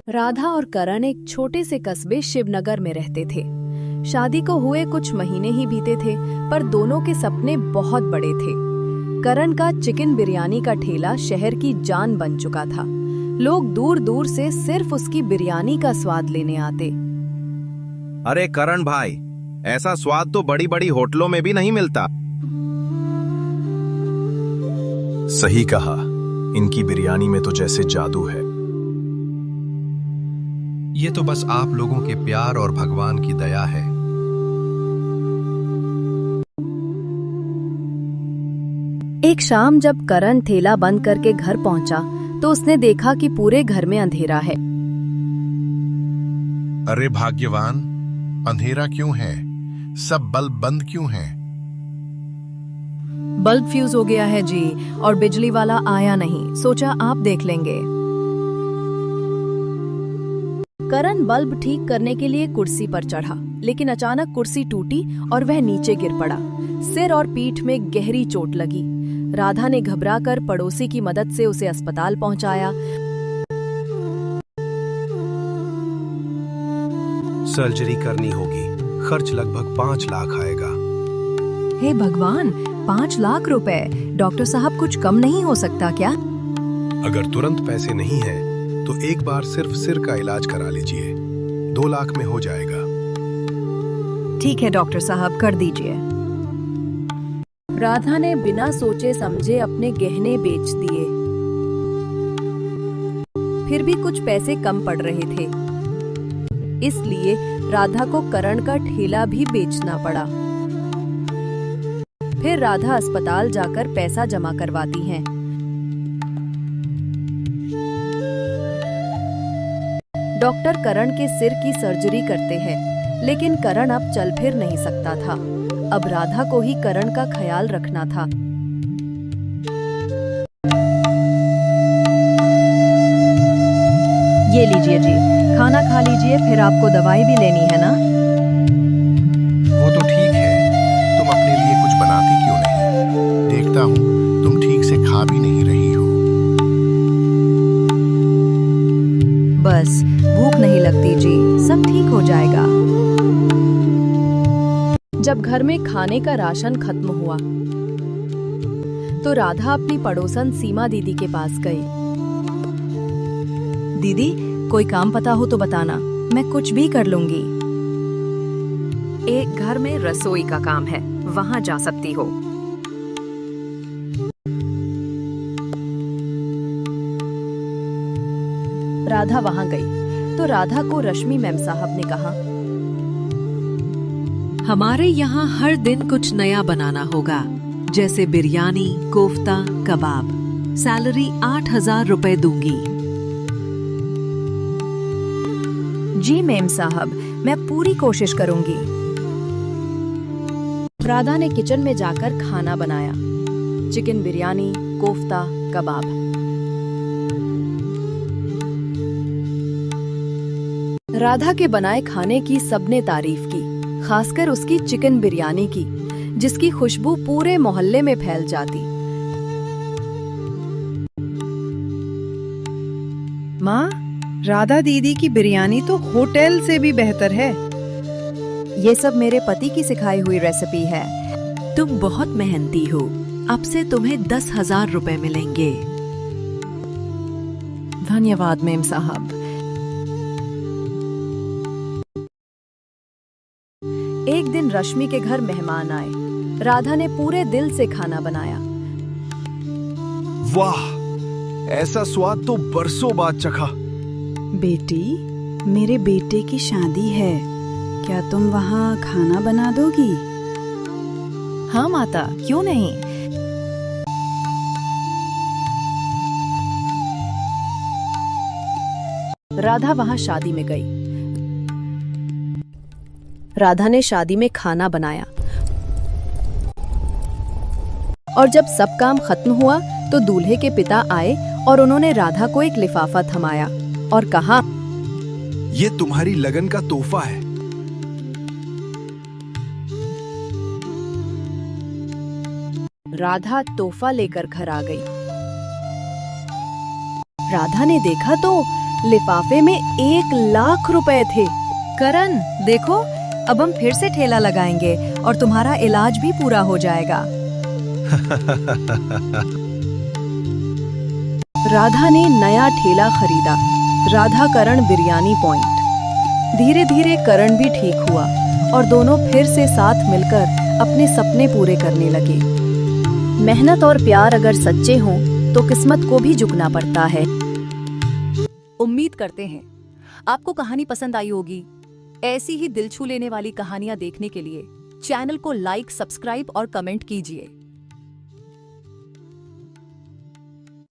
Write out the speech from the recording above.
राधा और करण एक छोटे से कस्बे शिवनगर में रहते थे। शादी को हुए कुछ महीने ही बीते थे, पर दोनों के सपने बहुत बड़े थे। करण का चिकन बिरयानी का ठेला शहर की जान बन चुका था। लोग दूर दूर से सिर्फ उसकी बिरयानी का स्वाद लेने आते। अरे करण भाई, ऐसा स्वाद तो बड़ी बड़ी होटलों में भी नहीं मिलता। सही कहा, इनकी बिरयानी में तो जैसे जादू है। ये तो बस आप लोगों के प्यार और भगवान की दया है। एक शाम जब करण ठेला बंद करके घर पहुंचा तो उसने देखा कि पूरे घर में अंधेरा है। अरे भाग्यवान, अंधेरा क्यों है? सब बल्ब बंद क्यों हैं? बल्ब फ्यूज हो गया है जी, और बिजली वाला आया नहीं, सोचा आप देख लेंगे। करण बल्ब ठीक करने के लिए कुर्सी पर चढ़ा, लेकिन अचानक कुर्सी टूटी और वह नीचे गिर पड़ा। सिर और पीठ में गहरी चोट लगी। राधा ने घबराकर पड़ोसी की मदद से उसे अस्पताल पहुंचाया। सर्जरी करनी होगी, खर्च लगभग 5 लाख आएगा। हे भगवान, 5 लाख रुपए! डॉक्टर साहब कुछ कम नहीं हो सकता क्या? अगर तुरंत पैसे नहीं हैं, तो एक बार सिर्फ सिर का इलाज करा लीजिए, 2 लाख में हो जाएगा। ठीक है डॉक्टर साहब, कर दीजिए। राधा ने बिना सोचे समझे अपने गहने बेच दिए। फिर भी कुछ पैसे कम पड़ रहे थे, इसलिए राधा को करण का ठेला भी बेचना पड़ा। फिर राधा अस्पताल जाकर पैसा जमा करवाती है। डॉक्टर करण के सिर की सर्जरी करते हैं, लेकिन करण अब चल फिर नहीं सकता था। अब राधा को ही करण का ख्याल रखना था। ये लीजिए जी, खाना खा लीजिए, फिर आपको दवाई भी लेनी है ना? वो तो ठीक है, तुम अपने लिए कुछ बनाती क्यों नहीं? देखता हूँ तुम ठीक से खा भी नहीं रही हो। बस भूख नहीं लगती जी, सब ठीक हो जाएगा। जब घर में खाने का राशन खत्म हुआ तो राधा अपनी पड़ोसन सीमा दीदी के पास गई। दीदी, कोई काम पता हो तो बताना, मैं कुछ भी कर लूंगी। एक घर में रसोई का काम है, वहां जा सकती हो। राधा वहां गई तो राधा को रश्मि मैम साहब ने कहा, हमारे यहाँ हर दिन कुछ नया बनाना होगा, जैसे बिरयानी, कोफ्ता, कबाब। सैलरी 8,000 रुपए दूंगी। जी मैम साहब, मैं पूरी कोशिश करूंगी। राधा ने किचन में जाकर खाना बनाया, चिकन बिरयानी, कोफ्ता, कबाब। राधा के बनाए खाने की सबने तारीफ की, खासकर उसकी चिकन बिरयानी की, जिसकी खुशबू पूरे मोहल्ले में फैल जाती। माँ, राधा दीदी की बिरयानी तो होटल से भी बेहतर है। ये सब मेरे पति की सिखाई हुई रेसिपी है। तुम बहुत मेहनती हो, अब से तुम्हें 10,000 रुपए मिलेंगे। धन्यवाद मैम साहब। एक दिन रश्मि के घर मेहमान आए। राधा ने पूरे दिल से खाना बनाया। वाह, ऐसा स्वाद तो बरसों बाद चखा। बेटी, मेरे बेटे की शादी है, क्या तुम वहाँ खाना बना दोगी? हाँ माता, क्यों नहीं। राधा वहां शादी में गई। राधा ने शादी में खाना बनाया और जब सब काम खत्म हुआ तो दूल्हे के पिता आए और उन्होंने राधा को एक लिफाफा थमाया और कहा, ये तुम्हारी लगन का तोहफा है। राधा तोहफा लेकर घर आ गई। राधा ने देखा तो लिफाफे में 1 लाख रुपए थे। करण देखो, अब हम फिर से ठेला लगाएंगे और तुम्हारा इलाज भी पूरा हो जाएगा। राधा ने नया ठेला खरीदा, राधा करण बिरयानी पॉइंट। धीरे धीरे करण भी ठीक हुआ और दोनों फिर से साथ मिलकर अपने सपने पूरे करने लगे। मेहनत और प्यार अगर सच्चे हों तो किस्मत को भी झुकना पड़ता है। उम्मीद करते हैं आपको कहानी पसंद आई होगी। ऐसी ही दिल छू लेने वाली कहानियां देखने के लिए चैनल को लाइक, सब्सक्राइब और कमेंट कीजिए।